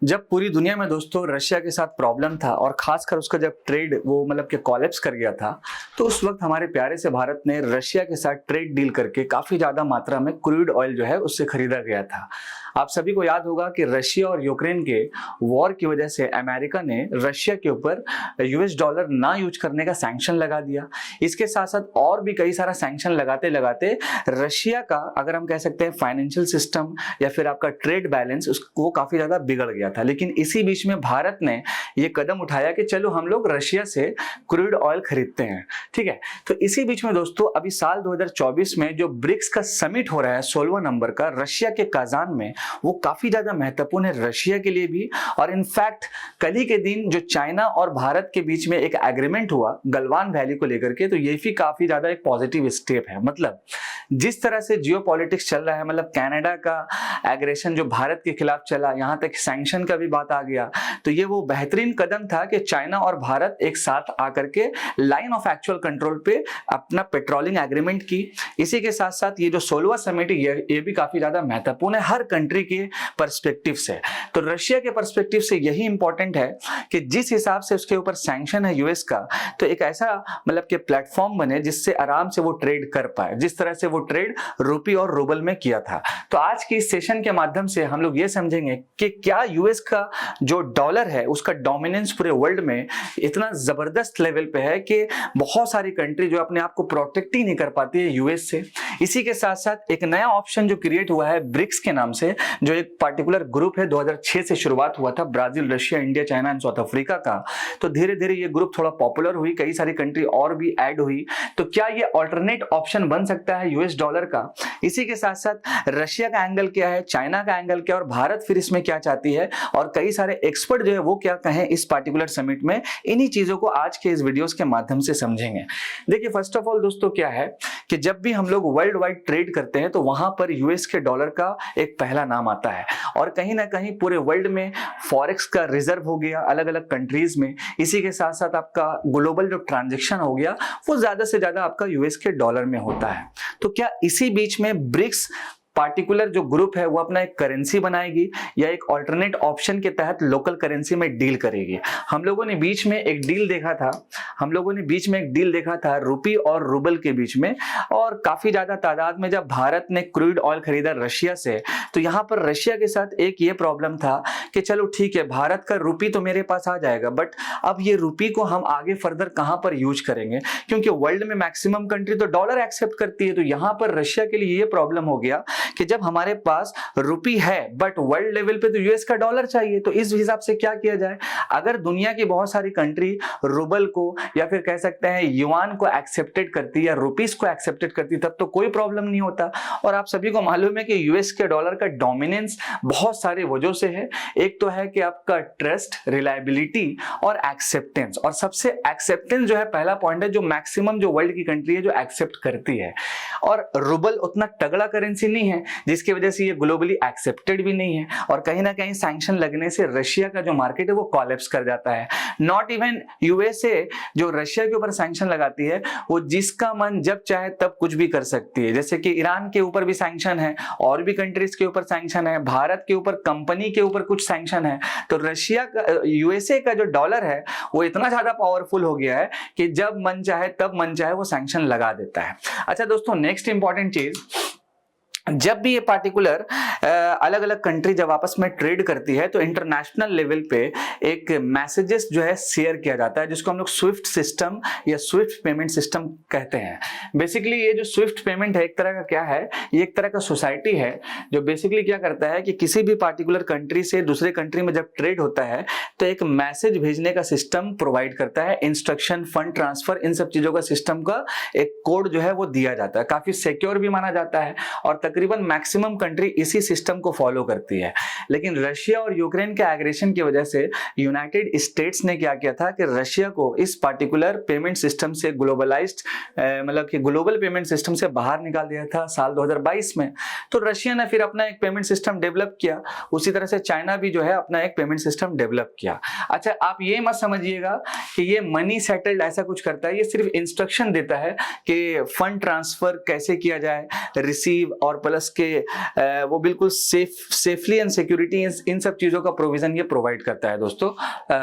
जब पूरी दुनिया में दोस्तों रशिया के साथ प्रॉब्लम था और खासकर उसका जब ट्रेड वो मतलब कि कोलैप्स कर गया था, तो उस वक्त हमारे प्यारे से भारत ने रशिया के साथ ट्रेड डील करके काफी ज्यादा मात्रा में क्रूड ऑयल जो है उससे खरीदा गया था। आप सभी को याद होगा कि रशिया और यूक्रेन के वॉर की वजह से अमेरिका ने रशिया के ऊपर यूएस डॉलर ना यूज करने का सैंक्शन लगा दिया। इसके साथ साथ और भी कई सारा सैंक्शन लगाते लगाते रशिया का, अगर हम कह सकते हैं, फाइनेंशियल सिस्टम या फिर आपका ट्रेड बैलेंस वो काफी ज्यादा बिगड़ गया था। लेकिन इसी बीच में भारत ने ये कदम उठाया कि चलो हम लोग रशिया से क्रूड ऑयल खरीदते हैं। ठीक है, तो इसी बीच में दोस्तों अभी साल 2024 में जो ब्रिक्स का समिट हो रहा है 16वां नंबर का रशिया के काजान में, वो काफी ज्यादा महत्वपूर्ण है रशिया के लिए भी। और इनफैक्ट कल ही के दिन जो चाइना और भारत के बीच में एक एग्रीमेंट हुआ गलवान वैली को लेकर के, तो ये भी काफी ज्यादा एक पॉजिटिव स्टेप है। मतलब जिस तरह से जियोपॉलिटिक्स चल रहा है, मतलब कनाडा का एग्रेशन जो भारत के खिलाफ चला, यहां तक सैंक्शन का भी बात आ गया, तो ये वो बेहतरीन कदम था कि चाइना और भारत एक साथ आकर के लाइन ऑफ एक्चुअल कंट्रोल पे अपना पेट्रोलिंग एग्रीमेंट की। इसी के साथ साथ ये जो 16वां समिट ये भी काफी ज्यादा महत्वपूर्ण है हर कंट्री के पर्सपेक्टिव से। तो रशिया के पर्सपेक्टिव से यही इंपॉर्टेंट है कि जिस हिसाब से उसके ऊपर सैंक्शन है यूएस का, तो एक ऐसा मतलब कि प्लेटफॉर्म बने जिससे आराम से वो ट्रेड कर पाए, जिस तरह से वो ट्रेड रूपी और रूबल में किया था। तो आज की इस सेशन के माध्यम से हम लोग ये समझेंगे कि क्या यूएस का जो डॉलर है उसका डोमिनेंस पूरे वर्ल्ड में इतना जबरदस्त लेवल पे है कि बहुत सारी कंट्री जो अपने आप को प्रोटेक्ट ही नहीं कर पाती है यूएस से। इसी के साथ साथ एक नया ऑप्शन जो क्रिएट हुआ है ब्रिक्स के नाम से, जो एक पार्टिकुलर ग्रुप है, 2006 से शुरुआत हुआ था, Brazil, Russia, India, China and south Africa का। तो धीरे धीरे ये ग्रुप थोड़ा पॉपुलर हुई, कई सारी कंट्री और भी ऐड हुई। तो क्या ये ऑल्टरनेट ऑप्शन बन सकता है यूएस डॉलर का? इसी के साथ साथ रशिया का एंगल क्या है, चाइना का एंगल क्या, और भारत फिर इसमें क्या चाहती है, और कई सारे एक्सपर्ट जो है वो क्या कहें इस पार्टिकुलर समिट में, इन्हीं चीजों को आज के इस वीडियोस के माध्यम से समझेंगे। देखिए, फर्स्ट ऑफ ऑल दोस्तों क्या है कि जब भी हम लोग वर्ल्ड वाइड ट्रेड करते हैं तो वहां पर यूएस के डॉलर का एक पहला नाम आता है, और कहीं ना कहीं पूरे वर्ल्ड में फॉरेक्स का रिजर्व हो गया अलग अलग कंट्रीज में। इसी के साथ साथ आपका ग्लोबल जो ट्रांजैक्शन हो गया वो ज्यादा से ज्यादा आपका यूएस के डॉलर में होता है। तो क्या इसी बीच में ब्रिक्स पार्टिकुलर जो ग्रुप है वो अपना एक करेंसी बनाएगी या एक ऑल्टरनेट ऑप्शन के तहत लोकल करेंसी में डील करेगी? हम लोगों ने बीच में एक डील देखा था रुपी और रूबल के बीच में, और काफी ज्यादा तादाद में जब भारत ने क्रूड ऑयल खरीदा रशिया से, तो यहां पर रशिया के साथ एक ये प्रॉब्लम था कि चलो ठीक है, भारत का रुपी तो मेरे पास आ जाएगा, बट अब ये रुपी को हम आगे फर्दर कहां पर यूज करेंगे, क्योंकि वर्ल्ड में मैक्सिमम कंट्री तो डॉलर एक्सेप्ट करती है। तो यहां पर रशिया के लिए ये प्रॉब्लम हो गया कि जब हमारे पास रुपी है बट वर्ल्ड लेवल पे तो यूएस का डॉलर चाहिए, तो इस हिसाब से क्या किया जाए? अगर दुनिया की बहुत सारी कंट्री रूबल को या फिर कह सकते हैं युआन को एक्सेप्टेड करती या रुपीस को एक्सेप्टेड करती, तब तो कोई प्रॉब्लम नहीं होता। और आप सभी को मालूम है कि यूएस के डॉलर का डोमिनेंस बहुत सारी वजहों से है। एक तो है कि आपका ट्रस्ट, रिलायबिलिटी और एक्सेप्टेंस, और सबसे एक्सेप्टेंस जो है पहला पॉइंट है, जो मैक्सिमम जो वर्ल्ड की कंट्री है जो एक्सेप्ट करती है। और रूबल उतना तगड़ा करेंसी नहीं है जिसकी वजह से ये ग्लोबली एक्सेप्टेड भी नहीं है, और कहीं ना कहीं सैंक्शन लगने से रशिया का जो मार्केट है वो कोलैप्स कर जाता है। नॉट इवन यूएसए जो रशिया के ऊपर सैंक्शन लगाती है, वो जिसका मन जब चाहे तब कुछ भी कर सकती है। जैसे कि ईरान के ऊपर भी सैंक्शन है, और भी कंट्रीज के ऊपर सैंक्शन है, भारत के ऊपर कंपनी के ऊपर कुछ सैंक्शन है। तो रशिया का, यूएसए का जो डॉलर है वो इतना ज्यादा पावरफुल हो गया है कि जब मन चाहे तब मन चाहे वो सैंक्शन लगा देता है। अच्छा दोस्तों, नेक्स्ट इंपॉर्टेंट चीज, जब भी ये पार्टिकुलर अलग अलग कंट्री जब आपस में ट्रेड करती है तो इंटरनेशनल लेवल पे एक मैसेजेस जो है शेयर किया जाता है, जिसको हम लोग स्विफ्ट सिस्टम या स्विफ्ट पेमेंट सिस्टम कहते हैं। बेसिकली ये जो स्विफ्ट पेमेंट है एक तरह का क्या है, ये एक तरह का सोसाइटी है जो बेसिकली क्या करता है कि किसी भी पार्टिकुलर कंट्री से दूसरे कंट्री में जब ट्रेड होता है तो एक मैसेज भेजने का सिस्टम प्रोवाइड करता है, इंस्ट्रक्शन, फंड ट्रांसफर, इन सब चीजों का सिस्टम का एक कोड जो है वो दिया जाता है। काफी सिक्योर भी माना जाता है, और तकरीबन मैक्सिमम कंट्री इसी सिस्टम को फॉलो करती है। लेकिन रशिया और यूक्रेन के एग्रेशन की वजह से यूनाइटेड स्टेट्स ने क्या किया था कि रशिया को इस पार्टिकुलर पेमेंट सिस्टम से ग्लोबलाइज्ड मतलब कि ग्लोबल पेमेंट सिस्टम से बाहर निकाल दिया था साल 2022 में। तो रशिया ने फिर अपना एक पेमेंट सिस्टम डेवलप किया, उसी तरह से चाइना भी जो है अपना एक पेमेंट सिस्टम डेवलप किया। अच्छा, आप ये मत समझिएगा कि ये मनी सेटल्ड ऐसा कुछ करता है, ये सिर्फ इंस्ट्रक्शन देता है कि फंड ट्रांसफर कैसे किया जाए, रिसीव और प्लस के वो बिल्कुल सेफली एंड सिक्योरिटी इन सब चीजों का प्रोविजन ये प्रोवाइड करता है दोस्तों,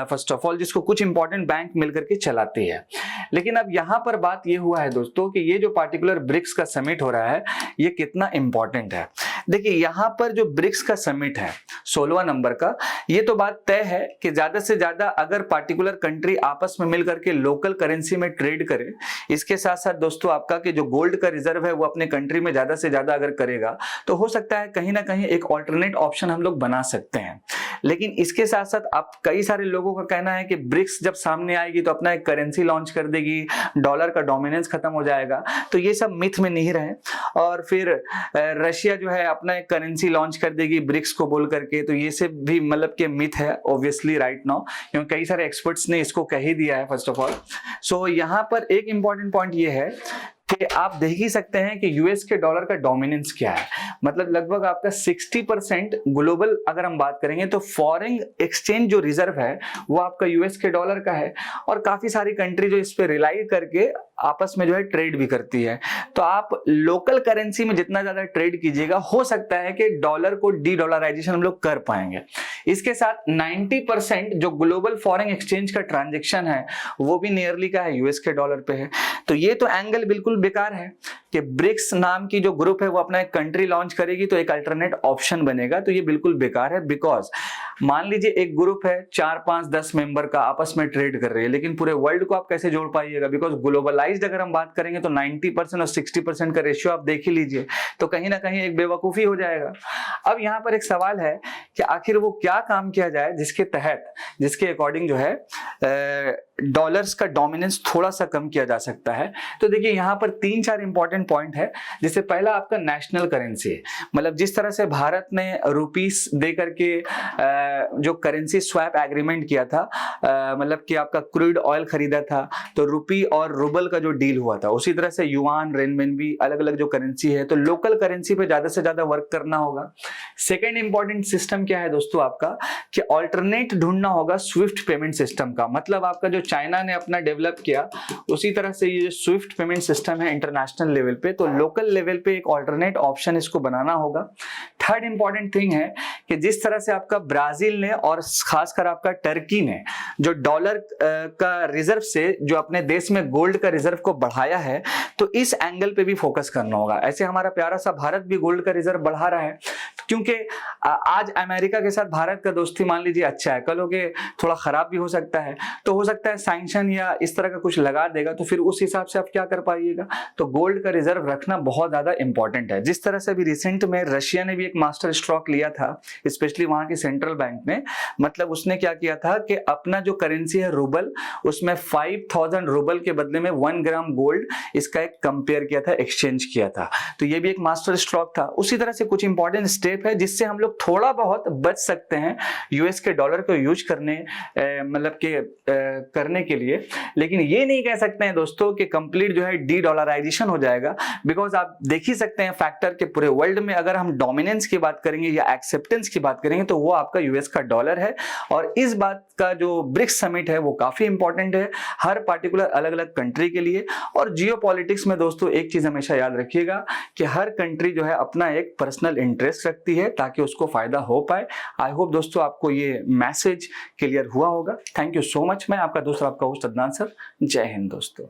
फर्स्ट ऑफ ऑल, जिसको कुछ इंपॉर्टेंट बैंक मिलकर के चलाती है। लेकिन अब यहां पर बात ये हुआ है दोस्तों कि ये जो पार्टिकुलर ब्रिक्स का समिट हो रहा है ये कितना इंपॉर्टेंट है। देखिए यहां पर जो ब्रिक्स का समिट है 16वां नंबर का, ये तो बात तय है कि ज्यादा से ज्यादा अगर पार्टिकुलर कंट्री आपस में मिलकर के लोकल करेंसी में ट्रेड करे, इसके साथ साथ दोस्तों आपका कि जो गोल्ड का रिजर्व है वो अपने कंट्री में ज्यादा से ज्यादा अगर करेगा तो हो सकता है कहीं ना कहीं एक ऑल्टरनेट ऑप्शन हम लोग बना सकते हैं। लेकिन इसके साथ साथ अब कई सारे लोगों का कहना है कि ब्रिक्स जब सामने आएगी तो अपना एक करेंसी लॉन्च कर देगी, डॉलर का डोमिनेंस खत्म हो जाएगा। तो ये सब मिथ में नहीं रहे, और फिर रशिया जो है अपना एक करेंसी लॉन्च कर देगी ब्रिक्स को बोल करके, तो ये सब भी मतलब कि मिथ है ऑब्वियसली राइट नाउ, क्योंकि कई सारे एक्सपर्ट्स ने इसको कह ही दिया है फर्स्ट ऑफ ऑल। सो यहाँ पर एक इंपॉर्टेंट पॉइंट ये है कि आप देख ही सकते हैं कि यूएस के डॉलर का डोमिनेंस क्या है, मतलब लगभग आपका 60% ग्लोबल अगर हम बात करेंगे तो फॉरेन एक्सचेंज जो रिजर्व है वो आपका यूएस के डॉलर का है, और काफी सारी कंट्री जो इस पे रिलाई करके आपस में जो है ट्रेड भी करती है। तो आप लोकल करेंसी में जितना ज्यादा ट्रेड कीजिएगा हो सकता है कि डॉलर को डी डॉलराइजेशन हम लोग कर पाएंगे। इसके साथ 90% जो ग्लोबल फॉरेन एक्सचेंज का ट्रांजेक्शन है वो भी नियरली का है यूएस के डॉलर पे है। तो ये तो एंगल बिल्कुल बेकार है कि ब्रिक्स नाम की जो ग्रुप है वो अपना एक कंट्री लॉन्च करेगी तो एक अल्टरनेट ऑप्शन बनेगा, तो ये बिल्कुल बेकार है। बिकॉज मान लीजिए एक ग्रुप है 4, 5, 10 मेंबर का आपस में ट्रेड कर रहे हैं, लेकिन पूरे वर्ल्ड को आप कैसे जोड़ पाइएगा, बिकॉज ग्लोबलाइज्ड अगर हम बात करेंगे तो 90% और 60% का रेशियो आप देख ही लीजिए, तो कहीं ना कहीं एक बेवकूफी हो जाएगा। अब यहाँ पर एक सवाल है कि आखिर वो क्या काम किया जाए जिसके तहत, जिसके अकॉर्डिंग जो है डॉलर्स का डोमिनेंस थोड़ा सा कम किया जा सकता है। तो देखिए यहाँ पर 3-4 इंपॉर्टेंट पॉइंट है। जैसे पहला आपका नेशनल करेंसी, मतलब जिस तरह से भारत ने रुपीस दे करके जो करेंसी स्वैप एग्रीमेंट किया था, मतलब कि आपका क्रूड ऑयल खरीदा था तो रुपी और रूबल का जो डील हुआ था, उसी तरह से युआन, रेनमिनबी, अलग अलग जो करेंसी है, तो लोकल करेंसी पे ज्यादा से ज्यादा वर्क करना होगा। सेकेंड इंपॉर्टेंट सिस्टम क्या है दोस्तों आपका, कि ऑल्टरनेट ढूंढना होगा स्विफ्ट पेमेंट सिस्टम का, मतलब आपका जो चाइना ने अपना डेवलप किया उसी तरह से ये स्विफ्ट पेमेंट सिस्टम है इंटरनेशनल लेवल पे, तो लोकल लेवल पे एक ऑल्टरनेट ऑप्शन इसको बनाना होगा। थर्ड इंपॉर्टेंट थिंग है कि जिस तरह से आपका ब्राजील ने और खासकर आपका टर्की ने जो डॉलर का रिजर्व से जो अपने देश में गोल्ड का रिजर्व को बढ़ाया है, तो इस एंगल पे भी फोकस करना होगा। ऐसे हमारा प्यारा सा भारत भी गोल्ड का रिजर्व बढ़ा रहा है, क्योंकि आज अमेरिका के साथ भारत का दोस्ती मान लीजिए अच्छा है, कल होके थोड़ा खराब भी हो सकता है, तो हो सकता है सैंक्शन या इस तरह का कुछ लगा देगा, तो फिर उस हिसाब से आप क्या कर पाइएगा। तो गोल्ड का रिजर्व रखना बहुत ज्यादा इंपॉर्टेंट है। जिस तरह से अभी रिसेंट में रशिया ने भी एक मास्टर स्ट्रोक लिया था, स्पेशली वहां के सेंट्रल बैंक ने, मतलब उसने क्या किया था कि अपना जो करेंसी है रूबल, उसमें 5000 रूबल के बदले में 1 ग्राम गोल्ड इसका एक कंपेयर किया था, एक्सचेंज किया था। तो ये भी एक मास्टर स्ट्रोक था। उसी तरह से कुछ इंपॉर्टेंट स्टेप है जिससे हम लोग थोड़ा बहुत बच सकते हैं यूएस के डॉलर को यूज करने मतलब के करने के लिए। लेकिन ये नहीं कह सकते हैं दोस्तों कि कंप्लीट जो है डी डॉलराइजेशन हो जाएगा, बिकॉज आप देख ही सकते हैं फैक्टर के पूरे वर्ल्ड में अगर हम डोमिनेंस की बात करेंगे या एक्सेप्टेंस की बात करेंगे तो वो आपका यूएस का डॉलर है। और इस बात का जो ब्रिक्स समिट है वो काफी इंपॉर्टेंट है हर पार्टिकुलर अलग अलग कंट्री के लिए। और जियोपॉलिटिक्स में दोस्तों एक चीज हमेशा याद रखिएगा कि हर कंट्री जो है अपना एक पर्सनल इंटरेस्ट रखती है ताकि उसको फायदा हो पाए। आई होप दोस्तों आपको ये मैसेज क्लियर हुआ होगा। Thank you so much. मैं आपका दोस्त आपका होस्ट अदनान सर। जय हिंद दोस्तों।